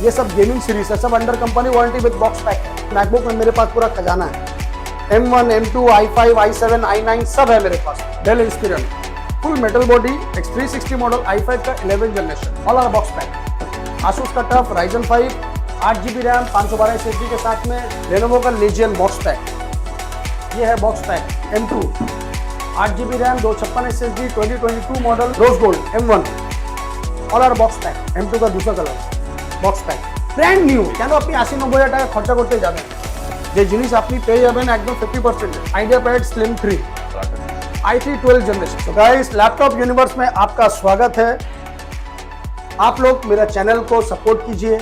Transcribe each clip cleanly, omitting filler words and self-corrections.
ये सब gaming series है, सब under company warranty with box pack है। मैकबुक में मेरे पास पूरा खजाना है। M1, M2, i5, i7, i9 सब है मेरे पास। Dell Inspiron full metal body X360 model i5 का 11 generation all are box pack. Asus का tough Ryzen 5 8GB RAM 512 SSD के साथ में लेनोवो का लीजियन बॉक्स पैक। ये है box pack. M2 8GB RAM 256 SSD 2022 model rose gold M1 all are box pack. M2 का दूसरा colour box pack brand new. কেন আপনি 80-90 টাকা খরচা করতে যাবেন যে জিনিস আপনি পেয়ে যাবেন একদম 50% idea pad slim 3 i3 12 generation. तो गाइस लैपटॉप यूनिवर्स में आपका स्वागत है। आप लोग मेरा चैनल को सपोर्ट कीजिए।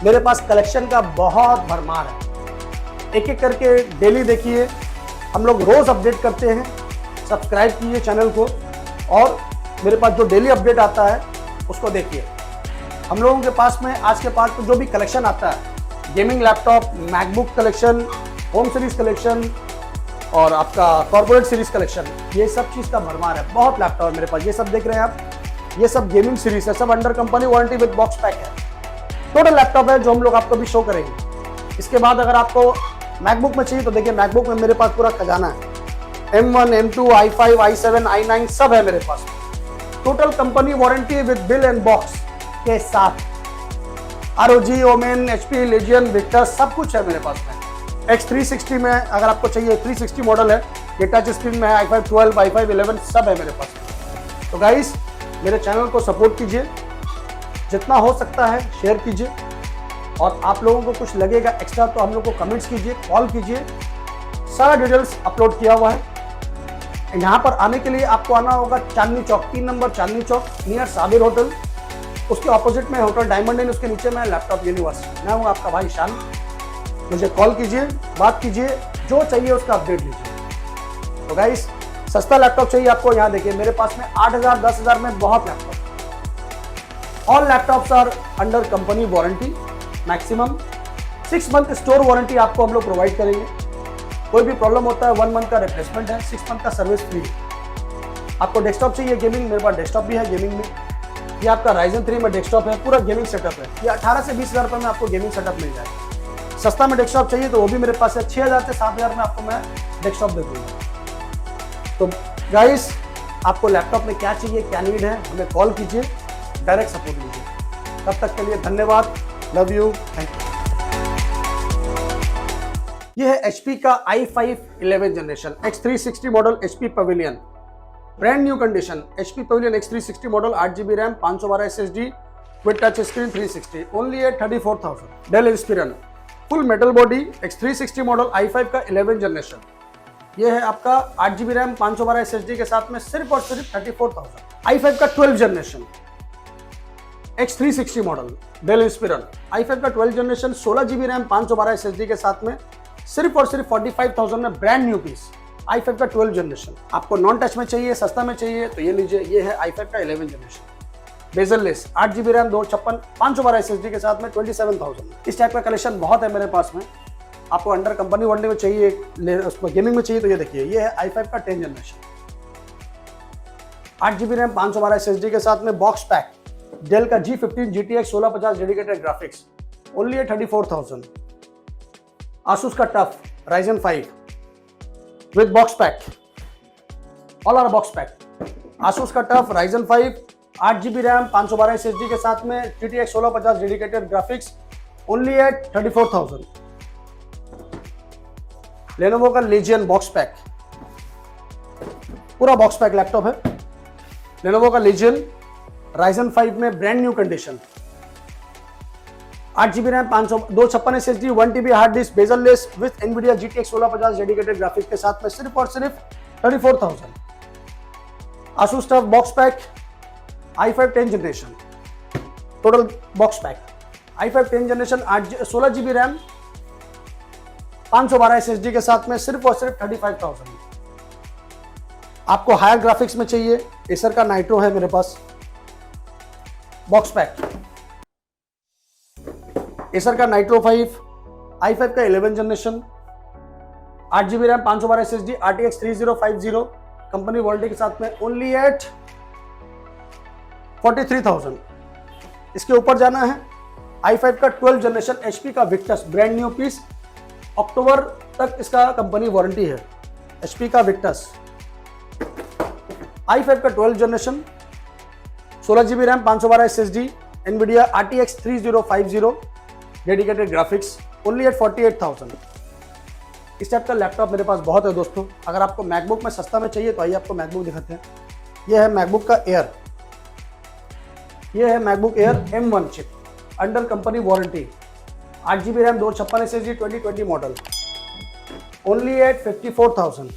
मेरे पास कलेक्शन का बहुत भरमार है, एक एक करके डेली देखिए। हम लोग रोज अपडेट करते हैं। सब्सक्राइब कीजिए चैनल को और मेरे पास जो डेली अपडेट आता है उसको देखिए। हम लोगों के पास में आज के पास जो भी कलेक्शन आता है, gaming laptop, MacBook collection, home series collection और आपका कॉर्पोरेट सीरीज कलेक्शन, ये सब चीज़ का भरमार है। बहुत लैपटॉप है मेरे पास। ये सब देख रहे हैं आप, ये सब गेमिंग सीरीज है, सब under company warranty with box pack है। टोटल लैपटॉप है जो हम लोग आपको भी शो करेंगे। इसके बाद अगर आपको मैकबुक में चाहिए तो देखिए, मैकबुक में मेरे पास पूरा खजाना है। M1, M2, i5, i7, i9 सब है मेरे पास। Total company warranty with bill and box के साथ। ROG, Omen, HP, Legion, Victor सब कुछ है मेरे पास में। X360 में अगर आपको चाहिए 360 मॉडल है, ये टच स्क्रीन में है। i5 12, i5 11 सब है मेरे पास। तो गाइस मेरे चैनल को सपोर्ट कीजिए, जितना हो सकता है शेयर कीजिए और आप लोगों को कुछ लगेगा एक्स्ट्रा तो हम लोग को कमेंट्स कीजिए, कॉल कीजिए। सारा डिटेल्स अपलोड किया हुआ है। यहाँ पर आने के लिए आपको आना होगा Chandni Chowk, 3 number Chandni Chowk near Sabir hotel. उसके ऑपोजिट में होटल डायमंड इन, उसके नीचे में लैपटॉप यूनिवर्स। मैं हूँ आपका भाई शान। मुझे कॉल कीजिए, बात कीजिए, जो चाहिए उसका अपडेट लीजिए। तो गाइस सस्ता लैपटॉप चाहिए आपको, यहाँ देखिए मेरे पास में 8,000 10,000 में बहुत laptop. All laptops are under company warranty. Maximum 6 month store warranty आपको हम लोग प्रोवाइड करेंगे। कोई भी प्रॉब्लम होता है 1 मंथ का रिप्लेसमेंट है, 6 मंथ का सर्विस फ्री है। आपको डेस्कटॉप चाहिए गेमिंग, मेरे पास डेस्कटॉप भी है गेमिंग में। ये आपका Ryzen 3 में डेस्कटॉप है, पूरा गेमिंग सेटअप है। ये 18 से 20,000 रुपये में आपको गेमिंग सेटअप मिल जाएगा। सस्ता में डेस्कटॉप चाहिए तो वो भी मेरे पास है। 6,000 से 7,000 में आपको मैं डेस्कटॉप दे दूँगा। तो गाइस आपको लैपटॉप में क्या चाहिए, क्या नीड है, हमें कॉल कीजिए, डायरेक्ट सपोर्ट लीजिए। तब तक के लिए धन्यवाद, लव यू, थैंक यू। ये है HP का i5 11 generation X360 model HP Pavilion, brand new condition. HP Pavilion X360 model 8GB RAM 512 SSD with touch screen 360 only at 34,000। Dell Inspiron full metal body X360 model i5 का 11 generation. ये है आपका 8GB RAM 512 SSD के साथ में सिर्फ और सिर्फ 34,000। i5 का 12 generation X360 model del इंस्पिरियन i5 का 12 जनरेशन 16GB रैम 512 SSD के साथ में सिर्फ और सिर्फ 45,000 में ब्रांड न्यू पीस। i5 का 12 जनरेशन आपको नॉन टच में चाहिए, सस्ता में चाहिए तो ये लीजिए। ये है i5 का 11 generation bezel less 8GB RAM 256 512 SSD के साथ में 27,000। इस टाइप का कलेक्शन बहुत है मेरे पास में। आपको अंडर कंपनी वारंटी में चाहिए, उसमें गेमिंग में चाहिए तो ये देखिए। ये है i5 का 10 जनरेशन 8GB रैम 512 SSD के साथ में बॉक्स पैक। डेल का G15 GTX 1650 dedicated graphics only 34,000। Asus का tough Ryzen 5 with box pack, all are box pack। Asus का tough Ryzen 5 8GB RAM 512 SSD के साथ में GTX 1650 dedicated graphics only at 34,000। Lenovo का लीजियन बॉक्स पैक, पूरा box pack laptop है। Lenovo का Legion Ryzen 5 में brand new condition 8GB RAM 256 SSD 1TB hard disk bezel less with NVIDIA GTX 1650 dedicated graphics के साथ में सिर्फ और सिर्फ 34,000। Asus tough box pack i5 10 generation total box pack i5 10 generation 16GB RAM 512 SSD के साथ में सिर्फ और सिर्फ 35,000। आपको हायर ग्राफिक्स में चाहिए, एसर का नाइट्रो है मेरे पास बॉक्स पैक। एसर का नाइट्रो 5 i5 का 11 generation 8GB RAM 512 SSD RTX 3050 company warranty के साथ में ओनली एट 43,000। इसके ऊपर जाना है i5 का 12 जनरेशन HP का Victus brand new piece, October तक इसका कंपनी वारंटी है। HP का विक्टस i5 का 12 generation 16GB RAM 512 SSD NVIDIA RTX 3050 dedicated graphics only at 48,000। इस टाइप का लैपटॉप मेरे पास बहुत है दोस्तों। अगर आपको मैकबुक में सस्ता में चाहिए तो आइए आपको मैकबुक दिखाते हैं। यह है मैकबुक का एयर, यह है MacBook Air M1 chip under company warranty, 8GB RAM 256 SSD 2020 model only at 54,000।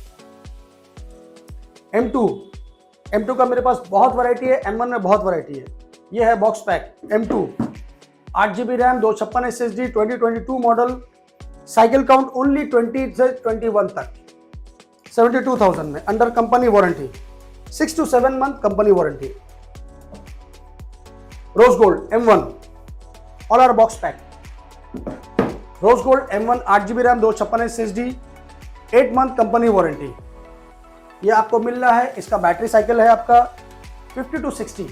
M2 का मेरे पास बहुत वैरायटी है, M1 में बहुत वैरायटी है। यह है box pack M2, 8GB RAM 256 SSD 2022 model, cycle count only 20 से 21 तक, 72,000 में under company warranty, 6 to 7 month company warranty. Rose gold M1 all are box pack, rose gold M1 8GB RAM 256 SSD 8 month company warranty. ये आपको मिल रहा है, इसका battery cycle है आपका 50 to 60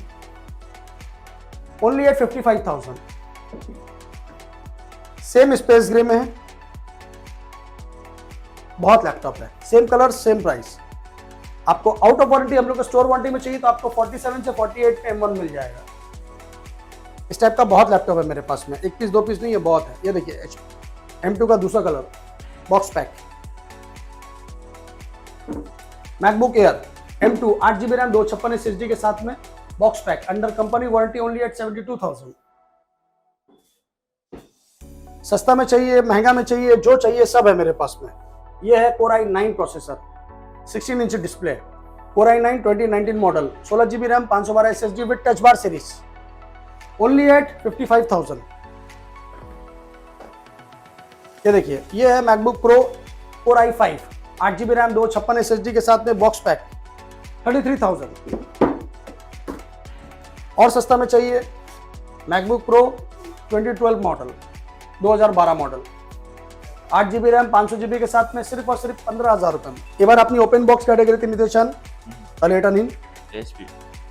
only at 55,000। Same space grey में है, बहुत लैपटॉप है, सेम कलर सेम प्राइस। आपको आउट ऑफ वारंटी हम लोग का स्टोर वारंटी में चाहिए तो आपको 47 से 48 M1 मिल जाएगा। इस टाइप का बहुत लैपटॉप है मेरे पास में, एक पीस दो पीस नहीं है, बहुत है। ये देखिए M2 का दूसरा colour box pack, MacBook Air M2 8GB RAM 256 SSD के साथ में box pack under company warranty only at 72,000। सस्ता में चाहिए, महंगा में चाहिए, जो चाहिए सब है मेरे पास में। यह है Core i9 processor, 16 inch display, Core i9 2019 model, 16GB RAM 512 SSD with touch bar series only at 55,000। ये देखिए, ये है MacBook Pro Core i5 8GB RAM 256 SSD के साथ में बॉक्स पैक 33,000। और सस्ता में चाहिए MacBook pro 2012 model 2012 model, 8GB RAM 500GB के साथ में सिर्फ और सिर्फ 15,000 रुपए में। एक बार अपनी ओपन बॉक्स कैटेगरी निर्देशन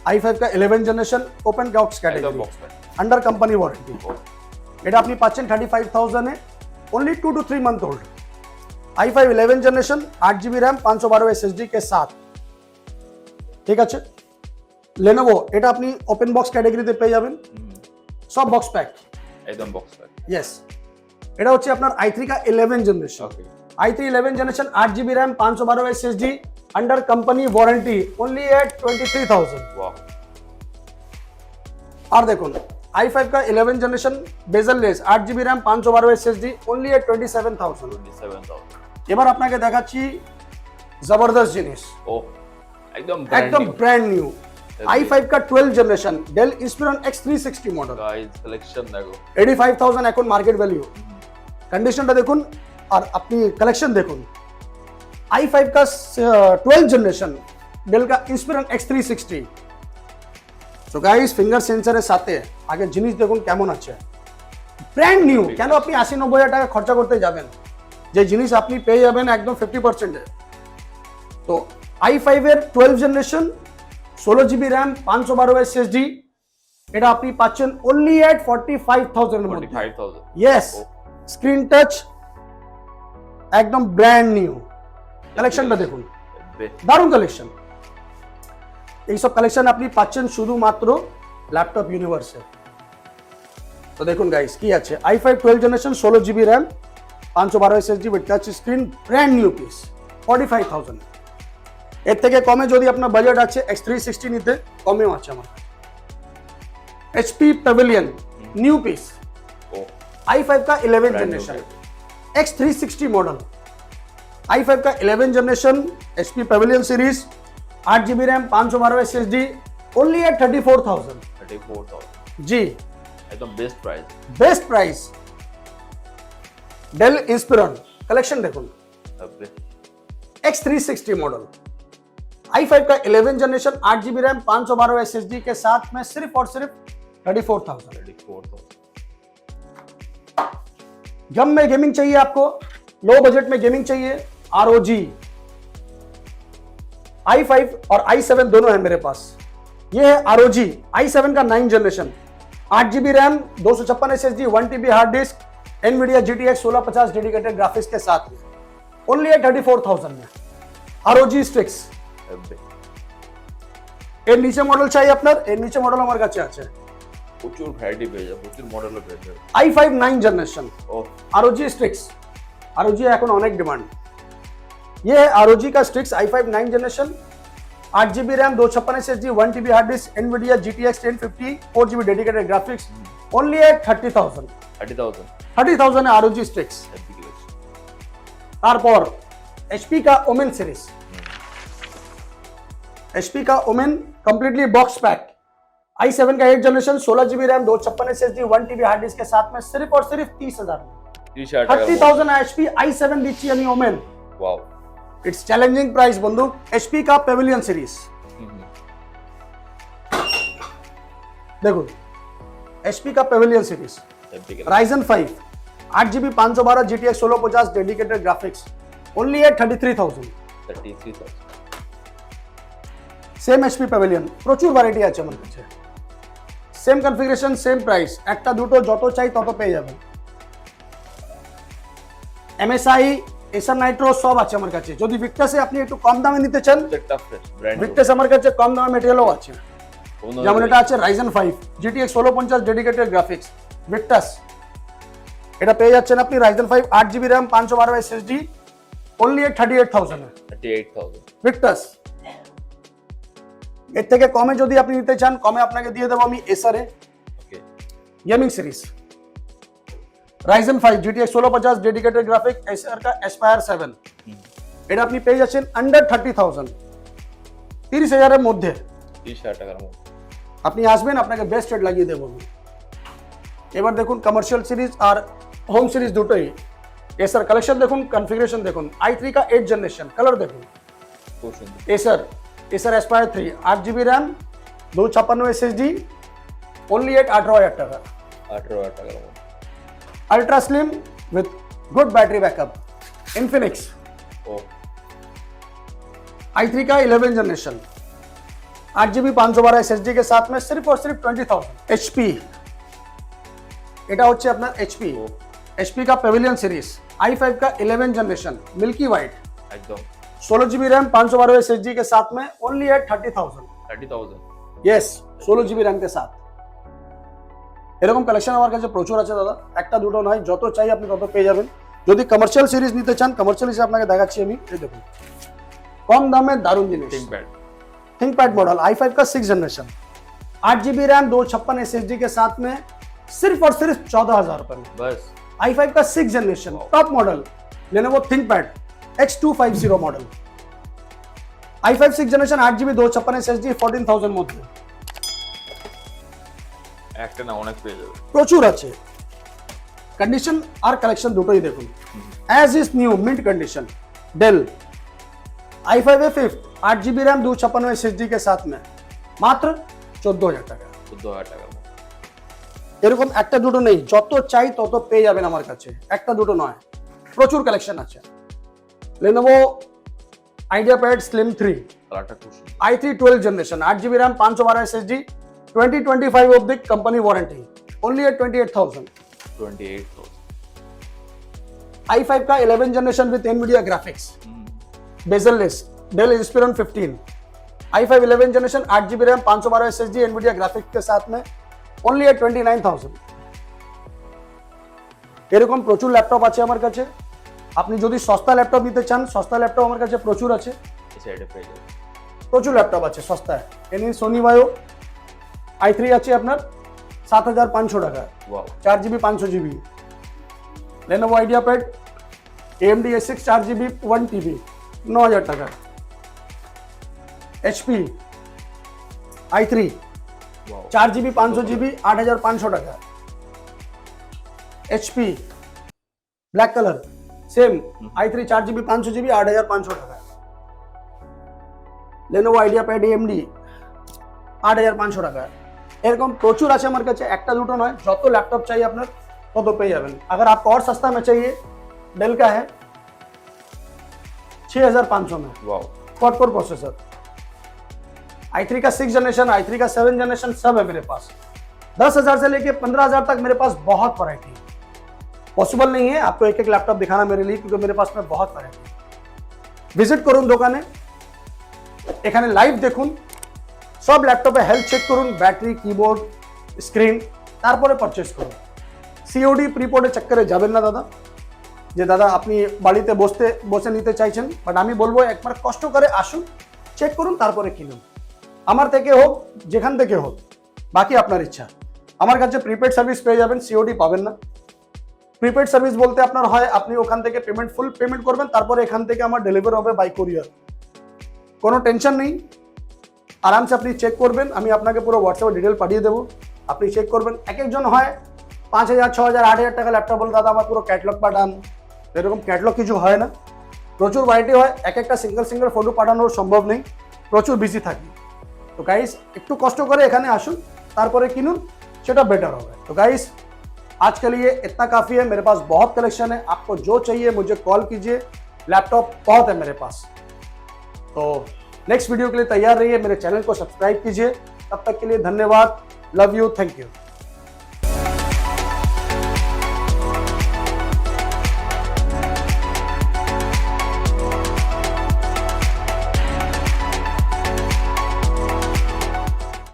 i5 का 11 generation open box category under company warranty. এটা আপনি পাচ্ছেন 35,000 এ only 2 to 3 month old i5 11 generation 8GB RAM 512 SSD के साथ। ঠিক আছে, Lenovo এটা আপনি ওপেন বক্স ক্যাটাগরিতে পেয়ে যাবেন, সব বক্স প্যাক, একদম বক্স প্যাক। यस, এটা হচ্ছে আপনার i3 का 11 generation, i3 11 generation 8GB RAM 512 SSD under company warranty only at 23,000। और देखो i5 का 11 generation bezel less 8GB RAM 512 SSD only at 27,000। এবার আপনাকে দেখাচ্ছি জবরদস্ত জিনিস, একদম ব্র্যান্ড নিউ i5 का 12 generation Dell Inspiron X360 model. Guys collection देखो, 85,000 এখন মার্কেট ভ্যালু। कंडीशनটা দেখুন আর আপনি কালেকশন দেখুন। i5 का 12 जनरेशन डेल का Inspiron X360। So guys finger সেন্সরের সাথে আগে জিনিস দেখুন কেমন আছে, ব্র্যান্ড নিউ। কেন আপনি 80-90,000 টাকা খরচা করতে যাবেন, যে জিনিস আপনি পেয়ে যাবেন একদম 50%। তো i5 এর 12 जनरेशन 16GB रैम 512 SSD এটা আপনি পাচ্ছেন only at 45,000 এর মধ্যে। 45,000 यस, স্ক্রিন টাচ একদম ব্র্যান্ড নিউ। কালেকশনটা দেখুন, দারুণ কালেকশন। এই সব কালেকশন আপনি পাচ্ছেন শুধুমাত্র ল্যাপটপ ইউনিভার্সে। তো দেখুন গাইস কি আছে, i5 12 generation 16GB RAM 512 SSD with touch screen brand new piece 45,000। এর থেকে কমে যদি আপনার বাজেট আছে X360 নিতে, কমেও আছে আমার। HP Pavilion new piece i5 का 11 जनरेशन X360 मॉडल, i5 का 11 generation HP Pavilion series 8GB RAM 512 SSD only at 34,000। जी एकदम best price, best price. Dell Inspiron collection देखो, X360 मॉडल i5 का 11 जनरेशन 8GB रैम 512 SSD के साथ में सिर्फ और सिर्फ 34,000। गम में गेमिंग चाहिए आपको, लो बजट में गेमिंग चाहिए, ROG i5 और i7 दोनों है मेरे पास। ये है ROG i7 का 9 generation 8 GB RAM, 256 SSD, 1 TB hard disk, NVIDIA GTX 1650 dedicated graphics के साथ में ओनली 34,000 में। ROG Strix এর নিচে মডেল চাই আপনার, এর নিচে মডেল আমার কাছে আছে প্রচুর ভ্যারাইটি পেয়ে যাবে, প্রচুর মডেলও পেয়ে যাবে। i5 9 जनरेशन ও ROG Strix, ROG এখন অনেক ডিমান্ড। ये है ROG का Strix i5 9 generation, 8 GB RAM, 256 SSD, 1 TB hard disk, NVIDIA GTX 1050, 4 GB dedicated graphics, only at 30,000 30,000 है ROG Strix। Heavy collection. তারপর HP का ओमेन सीरीज, HP का Omen completely box pack, i7 का 8 generation, 16 GB RAM, 256 SSD, 1 TB hard disk के साथ में सिर्फ और सिर्फ 30,000 में। 30,000 টাকা। 30,000 HP i7 দিচ্ছি আমি Omen. Wow. It's challenging price बंधु। HP का पेविलियन सीरीज देखो, HP का Pavilion series, heavy collection. Ryzen 5 8 GB 512 GTX 1650 dedicated graphics, only at 33,000। 33,000 same HP Pavilion, প্রচুর ভ্যারাইটি আছে আমার কাছে, সেম কনফিগারেশন, সেম প্রাইস, একটা দুটো যত চাই তত পেয়ে যাবেন। MSI, এসার নাইট্রো সব আছে আমার কাছে। যদি ভিক্টাসে আপনি একটু কম দামে নিতে চান, প্রত্যেকটা ফ্রেশ ব্র্যান্ড ভিক্টাস আমার কাছে কম দামে মেটেরিয়ালও আছে। নিউ। যেমন এটা আছে Ryzen 5 GTX 1650 dedicated graphics Victus, এটা পেয়ে যাচ্ছেন আপনি Ryzen 5 8 GB RAM 512 SSD, only at 38,000 है 38,000 ভিক্টাস। এর থেকে কমে যদি আপনি নিতে চান, কমে আপনাকে দিয়ে দেবো আমি এসারে okay. Gaming series, Ryzen 5 GTX 1650 dedicated graphic, Acer का एस्पायर 7, এটা আপনি পেয়ে যাচ্ছেন আন্ডার 30,000, 30,000 এর মধ্যে। 30,000 টাকার মধ্যে আপনি আসবেন, আপনাকে বেস্ট রেট লাগিয়ে দেবো আমি। এবার দেখুন কমার্শিয়াল সিরিজ আর হোম সিরিজ দুটোই, এসার কালেকশন দেখুন, কনফিগারেশন দেখুন। i3 का 8 जनरेशन, कलर देखুন। খুব সুন্দর। Acer Aspire 3 8 GB RAM, 256 SSD, only at 18,000 টাকা। 18,000 টাকার মধ্যে ultra slim with good battery backup, Infinix ও i3 का 11 जनरेशन, 8 GB 512 SSD के साथ में सिर्फ और सिर्फ 20,000। HP, এটা হচ্ছে আপনার HP का पेविलियन सीरीज, i5 का 11 जनरेशन, मिल्की वाइट, একদম 16 GB रैम 512 SSD के साथ में, only at 30,000। 30,000 yes, 16 GB RAM के साथ। এরকম কালেকশন আমার কাছে প্রচুর আছে দাদা, একটা দুটো নয়, যত চাই আপনি তত পেয়ে যাবেন। যদি কমার্শিয়াল সিরিজ নিতে চান, কমার্শিয়াল হিসেবে আপনাকে দেখাচ্ছি আমি, এই দেখুন কম দামে দারুণ জিনিস। थिंकपैड मॉडल i5 का 6 जनरेशन, 8 GB रैम, 256 SSD के साथ में, सिर्फ और सिर्फ 14,000 रुपए में। बस i5 का 6 generation top model, Lenovo ThinkPad X250 model, i5 6 generation, 8 GB 256 SSD, 14,000 মধ্যে। একটা না অনেক পেয়ে যাবে, প্রচুর আছে। कंडीशन और कलेक्शन দুটোই দেখুন, as is new mint condition, Dell i5A5 8 GB RAM, 256 SSD के साथ में, मात्र 14,000 টাকা। 14,000 টাকার মধ্যে এরকম একটা দুটো নেই, যত চাই তত পেয়ে যাবেন আমার কাছে, একটা দুটো নয়, প্রচুর কালেকশন আছে। Lenovo IdeaPad Slim 3 কালারটা খুব সুন্দর। i3 12 generation, 8 GB RAM, 512 SSD, 2025 of the company warranty, only at 28,000। 28,000 i5 का 11 generation with NVIDIA graphics, bezelless, Dell Inspiron 15, i5 11 generation, 8 GB RAM, 512 SSD, NVIDIA graphics के साथ में, ओनली एट 29,000। এরকম প্রচুর laptop আছে আমার কাছে। আপনি যদি সস্তা ল্যাপটপ নিতে চান, সস্তা ল্যাপটপ আমার কাছে প্রচুর আছে, এই সাইডে পেয়ে যাবে। প্রচুর ল্যাপটপ আছে সস্তায়। এনি সোনি ভাইও i3 আছে আপনার 7,500 টাকা, wow 4 GB 500 GB। Lenovo IdeaPad AMD A6 4 GB 1 TB 9,000 টাকা। HP i3 wow 4 GB 500 GB 8,500 টাকা। HP black colour same i3 4 GB 500 GB 8,500 টাকা। Lenovo IdeaPad AMD 8,500 টাকা। এরকম প্রচুর আছে আমার কাছে, একটা দুটো নয়, যত लैपटॉप चाहिए আপনার তত পেয়ে যাবেন। अगर आपको और सस्ता में चाहिए, डेल का है 6,500 में, wow quad core processor, i3 का 6 जनरेशन, i3 का 7 जनरेशन सब है मेरे पास। 10,000 से लेके 15,000 तक मेरे पास बहुत वैरायटी है। पॉसिबल नहीं है आपको एक एक लैपटॉप दिखाना मेरे लिए, क्योंकि मेरे पास में बहुत वैरायटी है। ভিজিট করুন দোকানে, এখানে লাইভ দেখুন, সব ল্যাপটপে হেলথ চেক করুন, ব্যাটারি, কিবোর্ড, স্ক্রিন, তারপরে পারচেজ করুন। সিওডি প্রিপোর্ডের চক্করে যাবেন না দাদা, যে দাদা আপনি বাড়িতে বসে নিতে চাইছেন, বাট আমি বলবো একবার কষ্ট করে আসুন, চেক করুন, তারপরে কিনুন। আমার থেকে হোক, যেখান থেকে হোক, বাকি আপনার ইচ্ছা। আমার কাছে প্রিপেড সার্ভিস পেয়ে যাবেন, সিওডি পাবেন না। প্রিপেড সার্ভিস বলতে আপনার হয় আপনি ওখান থেকে ফুল পেমেন্ট করবেন, তারপরে এখান থেকে আমার ডেলিভারি হবে বাই কুরিয়ার। কোনো টেনশন নেই, আরামসে আপনি চেক করবেন, আমি আপনাকে পুরো হোয়াটসঅ্যাপে ডিটেল পাঠিয়ে দেবো, আপনি চেক করবেন। এক একজন হয় 5,000, 6,000, 8,000 টাকা ল্যাপটপ বলে দাদা আমার পুরো ক্যাটলগ পাঠান, এরকম ক্যাটলগ কিছু হয় না। প্রচুর ভ্যারাইটি হয়, এক একটা সিঙ্গেল ফটো পাঠানো সম্ভব নেই, প্রচুর বিজি থাকি। তো গাইস একটু কষ্ট করে এখানে আসুন, তারপরে কিনুন, সেটা বেটার হবে। तो गाइस आज के लिए इतना काफ़ी है, मेरे पास बहुत कलेक्शन है, आपको जो चाहिए मुझे कॉल कीजिए, लैपटॉप बहुत है मेरे पास। तो नेक्स्ट वीडियो के लिए तैयार रहिए, मेरे चैनल को सब्सक्राइब कीजिए। तब तक के लिए धन्यवाद, लव यू, थैंक यू।